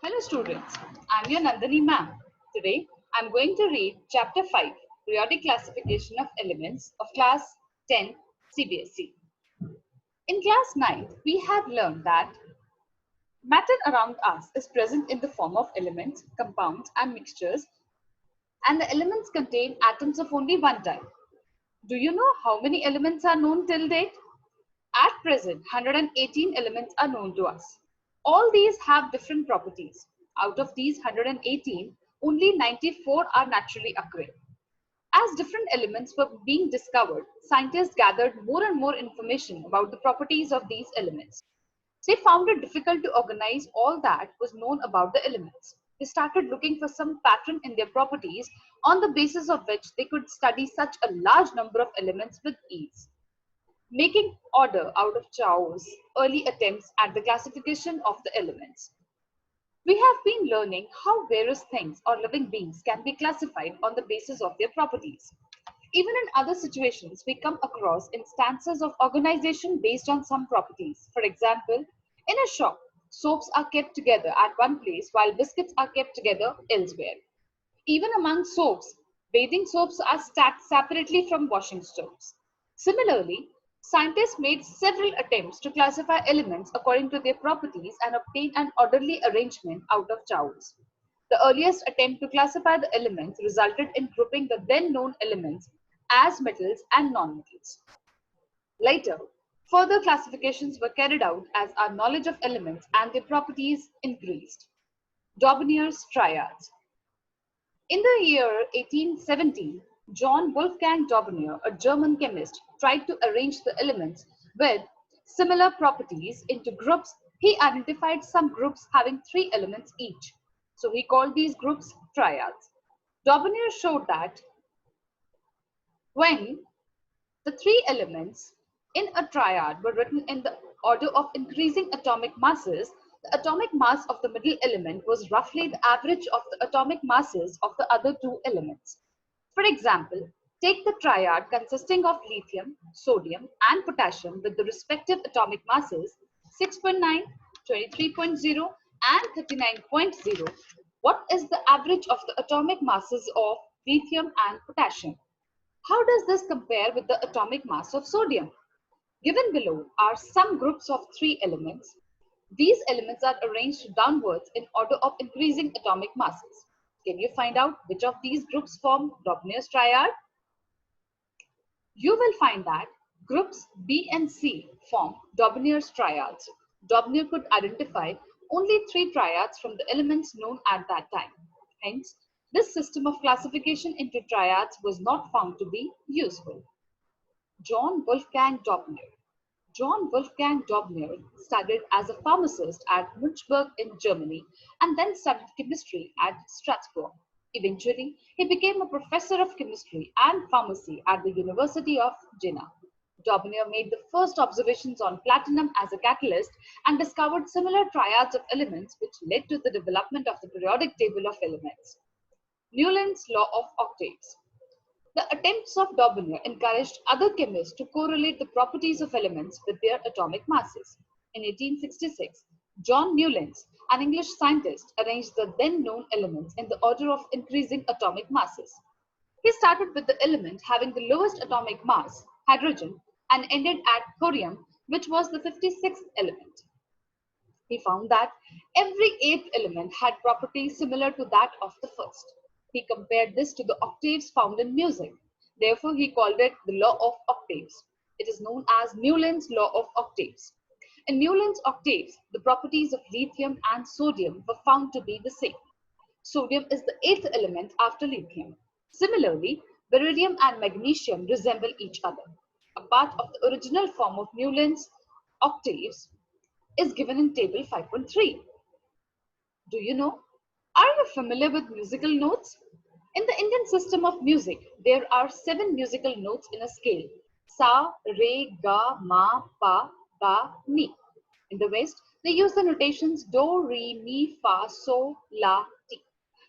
Hello students, I'm your Nandini ma'am. Today I'm going to read chapter 5, Periodic Classification of Elements of class 10 CBSE. In class 9, we have learned that matter around us is present in the form of elements, compounds and mixtures, and the elements contain atoms of only one type. Do you know how many elements are known till date? At present, 118 elements are known to us. All these have different properties. Out of these 118, only 94 are naturally occurring. As different elements were being discovered, scientists gathered more and more information about the properties of these elements. They found it difficult to organize all that was known about the elements. They started looking for some pattern in their properties on the basis of which they could study such a large number of elements with ease. Making order out of chaos, early attempts at the classification of the elements. We have been learning how various things or living beings can be classified on the basis of their properties. Even in other situations, we come across instances of organization based on some properties. For example, in a shop, soaps are kept together at one place while biscuits are kept together elsewhere. Even among soaps, bathing soaps are stacked separately from washing soaps. Similarly, scientists made several attempts to classify elements according to their properties and obtain an orderly arrangement out of chaos. The earliest attempt to classify the elements resulted in grouping the then known elements as metals and nonmetals. Later, further classifications were carried out as our knowledge of elements and their properties increased. Daubner's triads. In the year 1817, John Wolfgang Daubner, a German chemist, tried to arrange the elements with similar properties into groups. He identified some groups having three elements each. So he called these groups triads. Daubner showed that when the three elements in a triad were written in the order of increasing atomic masses, the atomic mass of the middle element was roughly the average of the atomic masses of the other two elements. For example, take the triad consisting of lithium, sodium, and potassium with the respective atomic masses 6.9, 23.0, and 39.0. What is the average of the atomic masses of lithium and potassium? How does this compare with the atomic mass of sodium? Given below are some groups of three elements. These elements are arranged downwards in order of increasing atomic masses. Can you find out which of these groups form Daubner's triad? You will find that groups B and C form Daubner's triads. Daubner could identify only three triads from the elements known at that time. Hence, this system of classification into triads was not found to be useful. John Wolfgang Daubner. John Wolfgang Daubner studied as a pharmacist at Münchberg in Germany and then studied chemistry at Strasbourg. Eventually, he became a professor of chemistry and pharmacy at the University of Jena. Daubner made the first observations on platinum as a catalyst and discovered similar triads of elements which led to the development of the periodic table of elements. Newland's law of octaves. The attempts of Daubner encouraged other chemists to correlate the properties of elements with their atomic masses. In 1866, John Newlands, an English scientist, arranged the then known elements in the order of increasing atomic masses. He started with the element having the lowest atomic mass, hydrogen, and ended at thorium, which was the 56th element. He found that every eighth element had properties similar to that of the first. He compared this to the octaves found in music. Therefore, he called it the law of octaves. It is known as Newland's law of octaves. In Newland's octaves, the properties of lithium and sodium were found to be the same. Sodium is the eighth element after lithium. Similarly, beryllium and magnesium resemble each other. A part of the original form of Newland's octaves is given in table 5.3. Do you know? Are you familiar with musical notes? In the Indian system of music, there are seven musical notes in a scale: sa, re, ga, ma, pa, da, ni. In the West, they use the notations do, re, mi, fa, so, la, ti.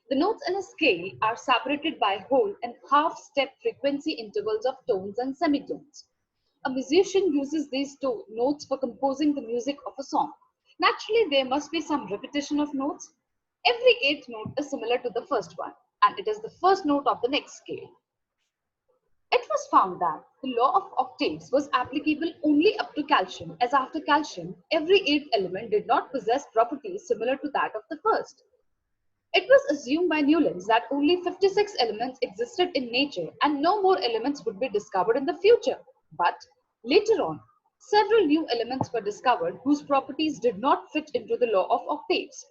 The notes in a scale are separated by whole and half step frequency intervals of tones and semitones. A musician uses these notes for composing the music of a song. Naturally, there must be some repetition of notes. Every eighth note is similar to the first one, and it is the first note of the next scale. It was found that the law of octaves was applicable only up to calcium, as after calcium, every eighth element did not possess properties similar to that of the first. It was assumed by Newlands that only 56 elements existed in nature and no more elements would be discovered in the future. But later on, several new elements were discovered whose properties did not fit into the law of octaves.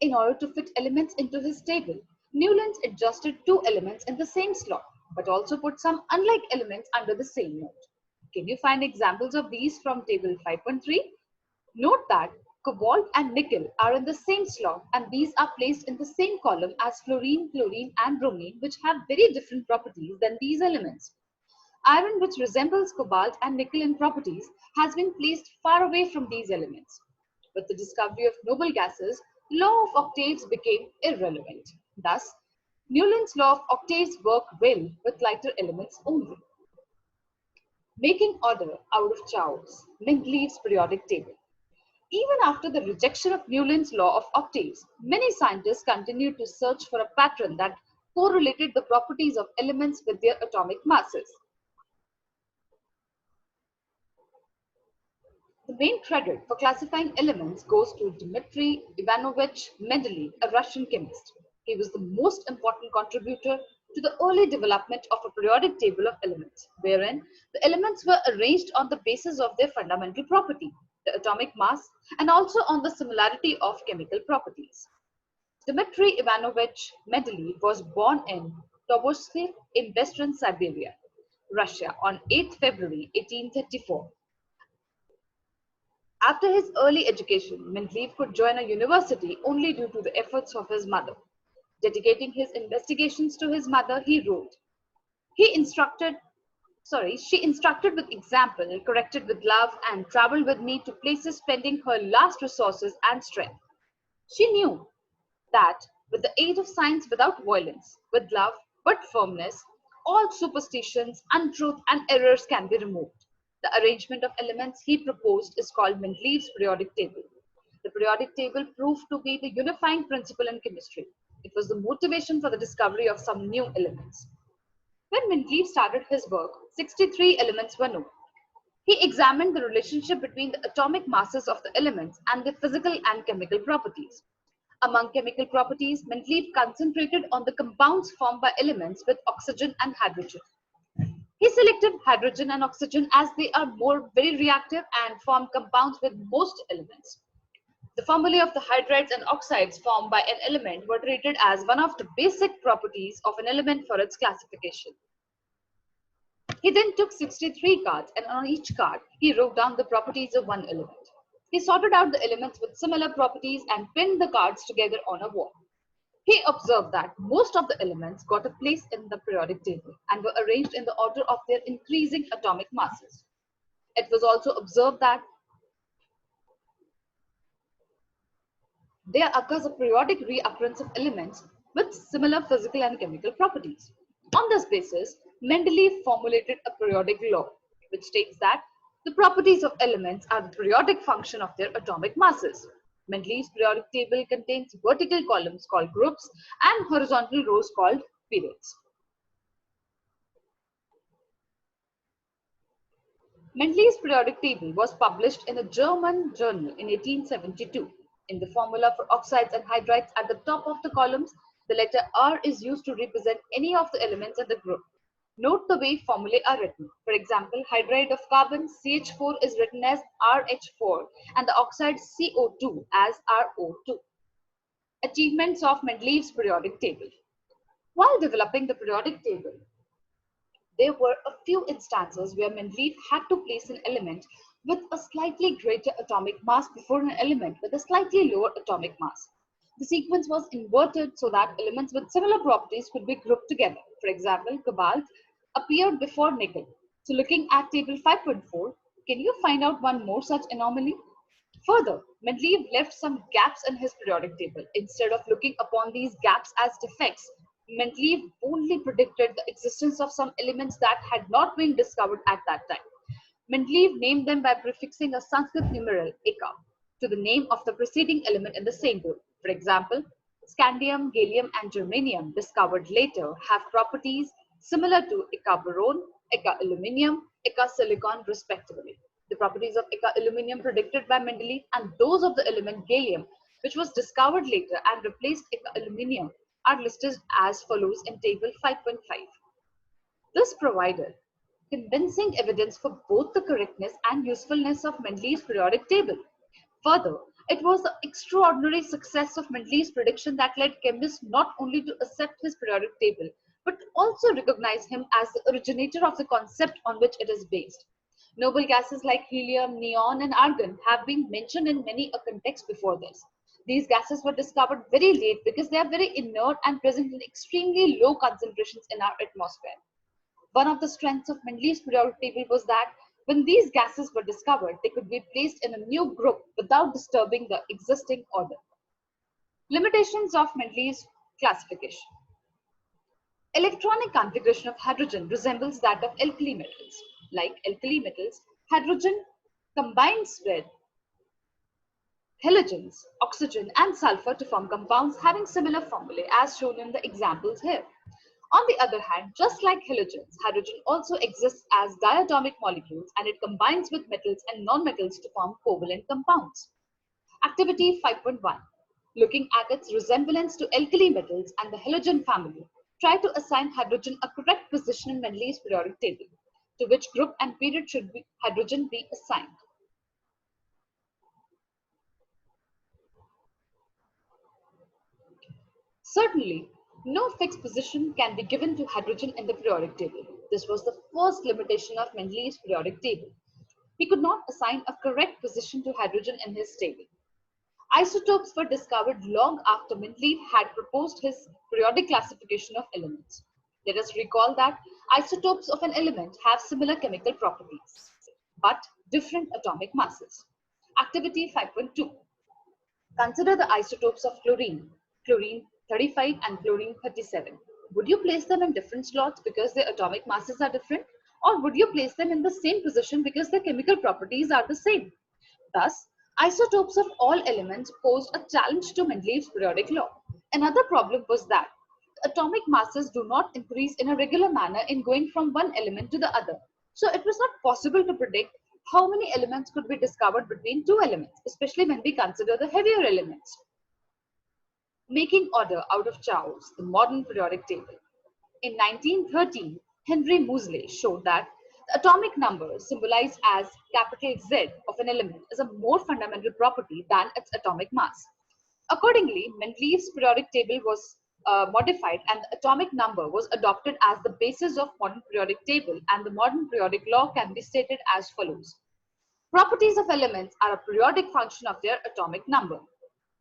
In order to fit elements into his table, Newlands adjusted two elements in the same slot, but also put some unlike elements under the same note. Can you find examples of these from table 5.3? Note that cobalt and nickel are in the same slot and these are placed in the same column as fluorine, chlorine and bromine, which have very different properties than these elements. Iron, which resembles cobalt and nickel in properties, has been placed far away from these elements. With the discovery of noble gases, law of octaves became irrelevant. Thus, Newland's law of octaves worked well with lighter elements only. Making order out of chaos, Mendeleev's periodic table. Even after the rejection of Newland's law of octaves, many scientists continued to search for a pattern that correlated the properties of elements with their atomic masses. The main credit for classifying elements goes to Dmitry Ivanovich Mendeleev, a Russian chemist. He was the most important contributor to the early development of a periodic table of elements, wherein the elements were arranged on the basis of their fundamental property, the atomic mass, and also on the similarity of chemical properties. Dmitry Ivanovich Mendeleev was born in Tobolsk in western Siberia, Russia on 8 February 1834. After his early education, Mendeleev could join a university only due to the efforts of his mother. Dedicating his investigations to his mother, he wrote, she instructed with example, corrected with love, and traveled with me to places spending her last resources and strength. She knew that with the aid of science without violence, with love but firmness, all superstitions, untruth, and errors can be removed. The arrangement of elements he proposed is called Mendeleev's periodic table. The periodic table proved to be the unifying principle in chemistry. It was the motivation for the discovery of some new elements. When Mendeleev started his work, 63 elements were known. He examined the relationship between the atomic masses of the elements and their physical and chemical properties. Among chemical properties, Mendeleev concentrated on the compounds formed by elements with oxygen and hydrogen. He selected hydrogen and oxygen as they are more very reactive and form compounds with most elements. The formulae of the hydrides and oxides formed by an element were treated as one of the basic properties of an element for its classification. He then took 63 cards and on each card he wrote down the properties of one element. He sorted out the elements with similar properties and pinned the cards together on a wall. He observed that most of the elements got a place in the periodic table and were arranged in the order of their increasing atomic masses. It was also observed that there occurs a periodic reoccurrence of elements with similar physical and chemical properties. On this basis, Mendeleev formulated a periodic law, which states that the properties of elements are the periodic function of their atomic masses. Mendeleev's periodic table contains vertical columns called groups and horizontal rows called periods. Mendeleev's periodic table was published in a German journal in 1872. In the formula for oxides and hydrides at the top of the columns, the letter R is used to represent any of the elements in the group. Note the way formulae are written. For example, hydride of carbon CH4 is written as RH4 and the oxide CO2 as RO2. Achievements of Mendeleev's periodic table. While developing the periodic table, there were a few instances where Mendeleev had to place an element with a slightly greater atomic mass before an element with a slightly lower atomic mass. The sequence was inverted so that elements with similar properties could be grouped together. For example, cobalt appeared before nickel. So looking at table 5.4, can you find out one more such anomaly? Further, Mendeleev left some gaps in his periodic table. Instead of looking upon these gaps as defects, Mendeleev only predicted the existence of some elements that had not been discovered at that time. Mendeleev named them by prefixing a Sanskrit numeral eka to the name of the preceding element in the same group. For example, scandium, gallium, and germanium discovered later have properties similar to Eka boron, Eka aluminium, Eka silicon, respectively. The properties of Eka aluminium predicted by Mendeleev and those of the element gallium, which was discovered later and replaced Eka aluminium, are listed as follows in table 5.5. This provided convincing evidence for both the correctness and usefulness of Mendeleev's periodic table. Further, it was the extraordinary success of Mendeleev's prediction that led chemists not only to accept his periodic table, but also recognize him as the originator of the concept on which it is based. Noble gases like helium, neon, and argon have been mentioned in many a context before this. These gases were discovered very late because they are very inert and present in extremely low concentrations in our atmosphere. One of the strengths of Mendeleev's periodic table was that when these gases were discovered, they could be placed in a new group without disturbing the existing order. Limitations of Mendeleev's classification. Electronic configuration of hydrogen resembles that of alkali metals. Like alkali metals, hydrogen combines with halogens, oxygen, and sulfur to form compounds having similar formulae as shown in the examples here. On the other hand, just like halogens, hydrogen also exists as diatomic molecules and it combines with metals and nonmetals to form covalent compounds. Activity 5.1. Looking at its resemblance to alkali metals and the halogen family, try to assign hydrogen a correct position in Mendeleev's periodic table. To which group and period should hydrogen be assigned? Certainly, no fixed position can be given to hydrogen in the periodic table. This was the first limitation of Mendeleev's periodic table. He could not assign a correct position to hydrogen in his table. Isotopes were discovered long after Mendeleev had proposed his periodic classification of elements. Let us recall that isotopes of an element have similar chemical properties, but different atomic masses. Activity 5.2. Consider the isotopes of chlorine, chlorine 35 and chlorine 37. Would you place them in different slots because their atomic masses are different? Or would you place them in the same position because their chemical properties are the same? Thus, isotopes of all elements posed a challenge to Mendeleev's periodic law. Another problem was that atomic masses do not increase in a regular manner in going from one element to the other. So it was not possible to predict how many elements could be discovered between two elements, especially when we consider the heavier elements. Making order out of chaos, the modern periodic table. In 1913, Henry Moseley showed that the atomic number symbolized as capital Z of an element is a more fundamental property than its atomic mass. Accordingly, Mendeleev's periodic table was modified and the atomic number was adopted as the basis of modern periodic table, and the modern periodic law can be stated as follows. Properties of elements are a periodic function of their atomic number.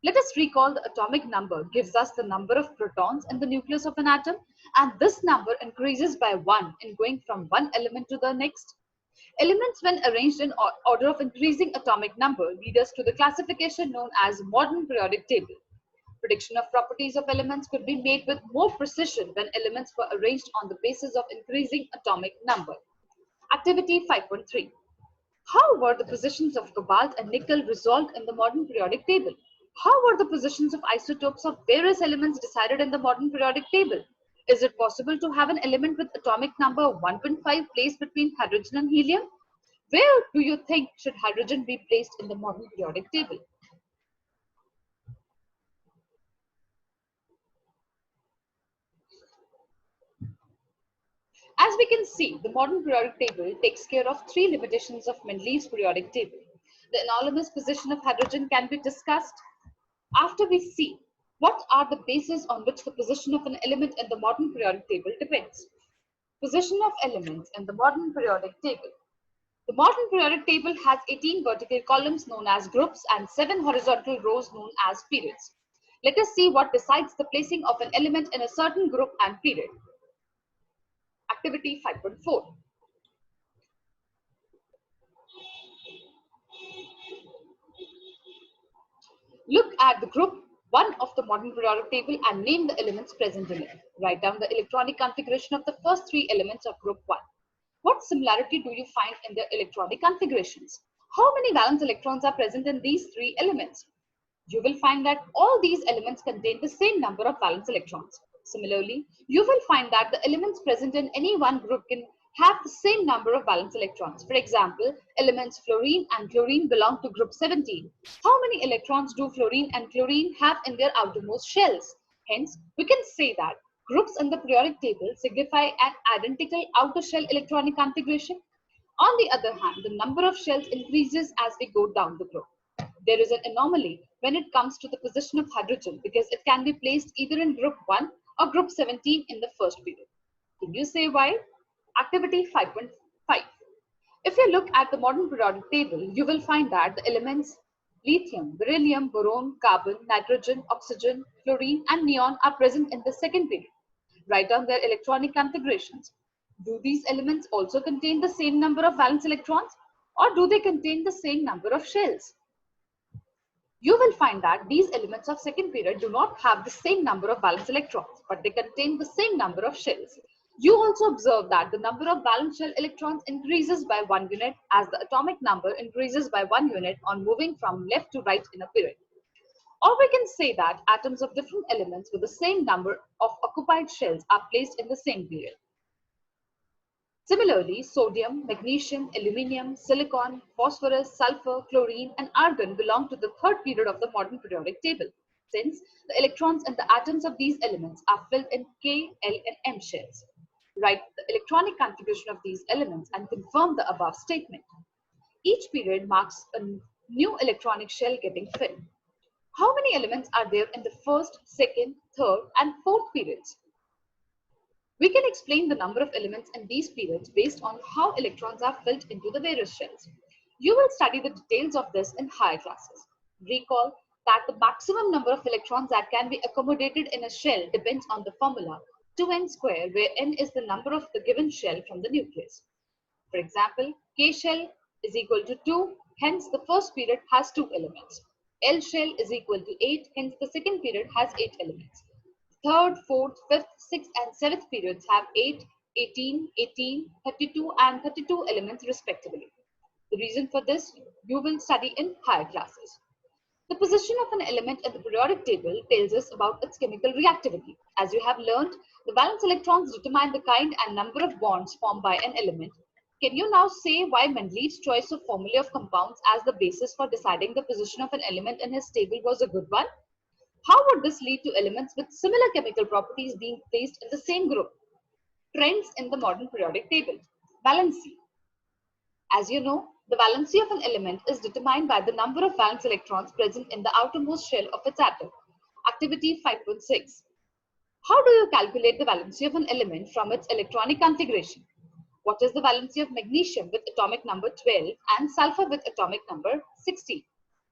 Let us recall the atomic number gives us the number of protons in the nucleus of an atom, and this number increases by 1 in going from one element to the next. Elements, when arranged in order of increasing atomic number, lead us to the classification known as modern periodic table. Prediction of properties of elements could be made with more precision when elements were arranged on the basis of increasing atomic number. Activity 5.3. How were the positions of cobalt and nickel resolved in the modern periodic table? How were the positions of isotopes of various elements decided in the modern periodic table? Is it possible to have an element with atomic number 1.5 placed between hydrogen and helium? Where do you think should hydrogen be placed in the modern periodic table? As we can see, the modern periodic table takes care of three limitations of Mendeleev's periodic table. The anomalous position of hydrogen can be discussed after we see what are the bases on which the position of an element in the modern periodic table depends. Position of elements in the modern periodic table. The modern periodic table has 18 vertical columns known as groups and 7 horizontal rows known as periods. Let us see what decides the placing of an element in a certain group and period. Activity 5.4. Look at the group 1 of the modern periodic table and name the elements present in it. Write down the electronic configuration of the first 3 elements of group 1. What similarity do you find in their electronic configurations? How many valence electrons are present in these 3 elements? You will find that all these elements contain the same number of valence electrons. Similarly, you will find that the elements present in any one group can have the same number of valence electrons. For example, elements fluorine and chlorine belong to group 17. How many electrons do fluorine and chlorine have in their outermost shells? Hence, we can say that groups in the periodic table signify an identical outer shell electronic configuration. On the other hand, the number of shells increases as we go down the group. There is an anomaly when it comes to the position of hydrogen because it can be placed either in group 1 or group 17 in the first period. Can you say why? Activity 5.5. If you look at the modern periodic table, you will find that the elements lithium, beryllium, boron, carbon, nitrogen, oxygen, fluorine, and neon are present in the second period. Write down their electronic configurations. Do these elements also contain the same number of valence electrons, or do they contain the same number of shells? You will find that these elements of second period do not have the same number of valence electrons, but they contain the same number of shells. You also observe that the number of valence shell electrons increases by 1 unit as the atomic number increases by 1 unit on moving from left to right in a period. Or we can say that atoms of different elements with the same number of occupied shells are placed in the same period. Similarly, sodium, magnesium, aluminium, silicon, phosphorus, sulfur, chlorine, and argon belong to the third period of the modern periodic table, since the electrons in the atoms of these elements are filled in K, L, and M shells. Write the electronic configuration of these elements and confirm the above statement. Each period marks a new electronic shell getting filled. How many elements are there in the first, second, third, and fourth periods? We can explain the number of elements in these periods based on how electrons are filled into the various shells. You will study the details of this in higher classes. Recall that the maximum number of electrons that can be accommodated in a shell depends on the formula 2n square, where n is the number of the given shell from the nucleus. For example, K shell is equal to 2, hence the first period has 2 elements. L shell is equal to 8, hence the second period has 8 elements. Third, fourth, fifth, sixth, and seventh periods have 8, 18, 18, 32, and 32 elements respectively. The reason for this you will study in higher classes. The position of an element in the periodic table tells us about its chemical reactivity. As you have learned, the valence electrons determine the kind and number of bonds formed by an element. Can you now say why Mendeleev's choice of formulae of compounds as the basis for deciding the position of an element in his table was a good one? How would this lead to elements with similar chemical properties being placed in the same group? Trends in the modern periodic table. Valency. As you know, the valency of an element is determined by the number of valence electrons present in the outermost shell of its atom. Activity 5.6. How do you calculate the valency of an element from its electronic configuration? What is the valency of magnesium with atomic number 12 and sulfur with atomic number 16?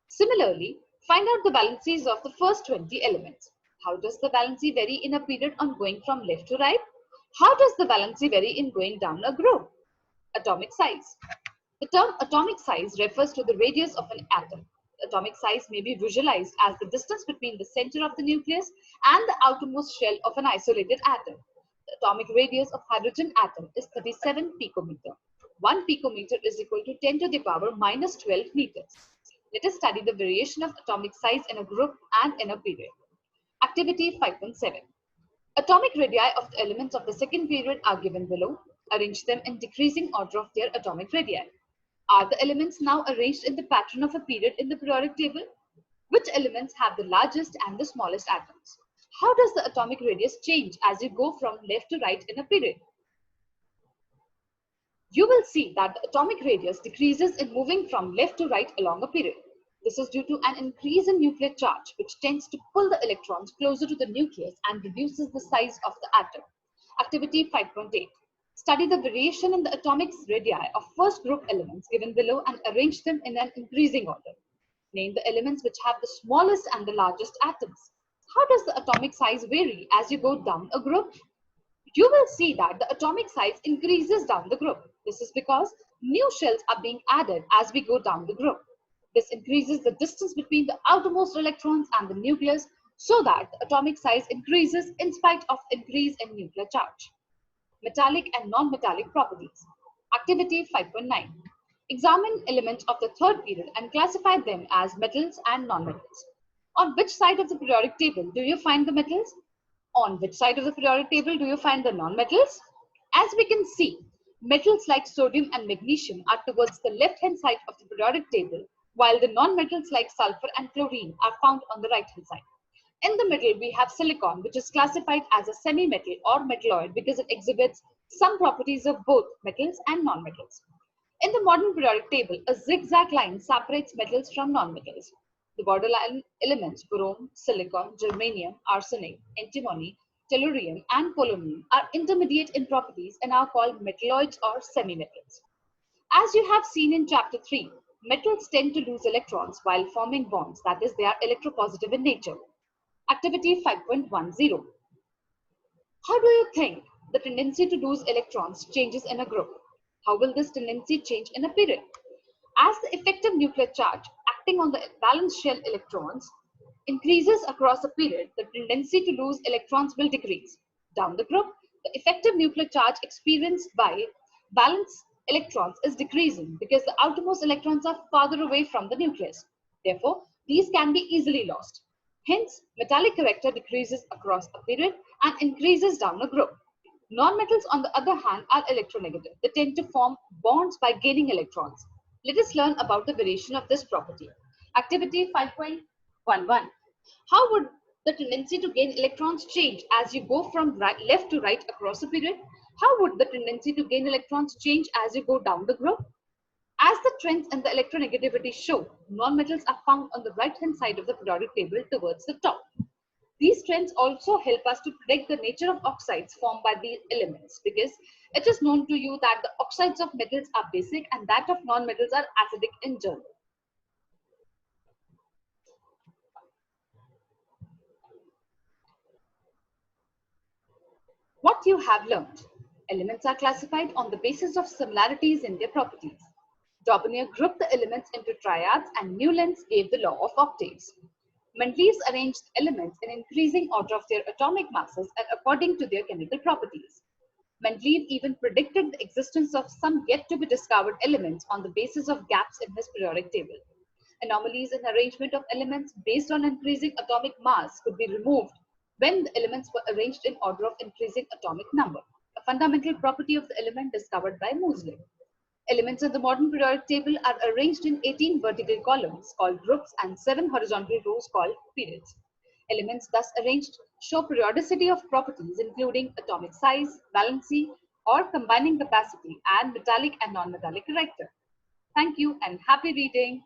Similarly, find out the valencies of the first 20 elements. How does the valency vary in a period on going from left to right? How does the valency vary in going down a group? Atomic size. The term atomic size refers to the radius of an atom. The atomic size may be visualized as the distance between the center of the nucleus and the outermost shell of an isolated atom. The atomic radius of hydrogen atom is 37 picometer. 1 picometer is equal to 10 to the power minus 12 meters. Let us study the variation of atomic size in a group and in a period. Activity 5.7. Atomic radii of the elements of the second period are given below. Arrange them in decreasing order of their atomic radii. Are the elements now arranged in the pattern of a period in the periodic table? Which elements have the largest and the smallest atoms? How does the atomic radius change as you go from left to right in a period? You will see that the atomic radius decreases in moving from left to right along a period. This is due to an increase in nuclear charge, which tends to pull the electrons closer to the nucleus and reduces the size of the atom. Activity 5.8. Study the variation in the atomic radii of first group elements given below and arrange them in an increasing order. Name the elements which have the smallest and the largest atoms. How does the atomic size vary as you go down a group? You will see that the atomic size increases down the group. This is because new shells are being added as we go down the group. This increases the distance between the outermost electrons and the nucleus so that the atomic size increases in spite of increase in nuclear charge. Metallic and non-metallic properties. Activity 5.9. Examine elements of the third period and classify them as metals and non-metals. On which side of the periodic table do you find the metals? On which side of the periodic table do you find the non-metals? As we can see, metals like sodium and magnesium are towards the left-hand side of the periodic table, while the non-metals like sulfur and chlorine are found on the right-hand side. In the middle, we have silicon, which is classified as a semi-metal or metalloid because it exhibits some properties of both metals and non-metals. In the modern periodic table, a zigzag line separates metals from non-metals. The borderline elements boron, silicon, germanium, arsenic, antimony, tellurium, and polonium are intermediate in properties and are called metalloids or semi-metals. As you have seen in chapter 3, metals tend to lose electrons while forming bonds, that is, they are electropositive in nature. Activity 5.10. How do you think the tendency to lose electrons changes in a group? How will this tendency change in a period? As the effective nuclear charge acting on the valence shell electrons increases across a period, the tendency to lose electrons will decrease. Down the group, the effective nuclear charge experienced by valence electrons is decreasing because the outermost electrons are farther away from the nucleus. Therefore, these can be easily lost. Hence, metallic character decreases across a period and increases down a group. Non-metals, on the other hand, are electronegative. They tend to form bonds by gaining electrons. Let us learn about the variation of this property. Activity 5.11. How would the tendency to gain electrons change as you go from left to right across a period? How would the tendency to gain electrons change as you go down the group? As the trends in the electronegativity show, non-metals are found on the right-hand side of the periodic table towards the top. These trends also help us to predict the nature of oxides formed by these elements, because it is known to you that the oxides of metals are basic and that of non-metals are acidic in general. What you have learned. Elements are classified on the basis of similarities in their properties. Daubigny grouped the elements into triads and Newlands gave the law of octaves. Mendeleev arranged elements in increasing order of their atomic masses and according to their chemical properties. Mendeleev even predicted the existence of some yet to be discovered elements on the basis of gaps in his periodic table. Anomalies in arrangement of elements based on increasing atomic mass could be removed when the elements were arranged in order of increasing atomic number, a fundamental property of the element discovered by Moseley. Elements in the modern periodic table are arranged in 18 vertical columns called groups and 7 horizontal rows called periods. Elements thus arranged show periodicity of properties including atomic size, valency, or combining capacity, and metallic and non-metallic character. Thank you and happy reading.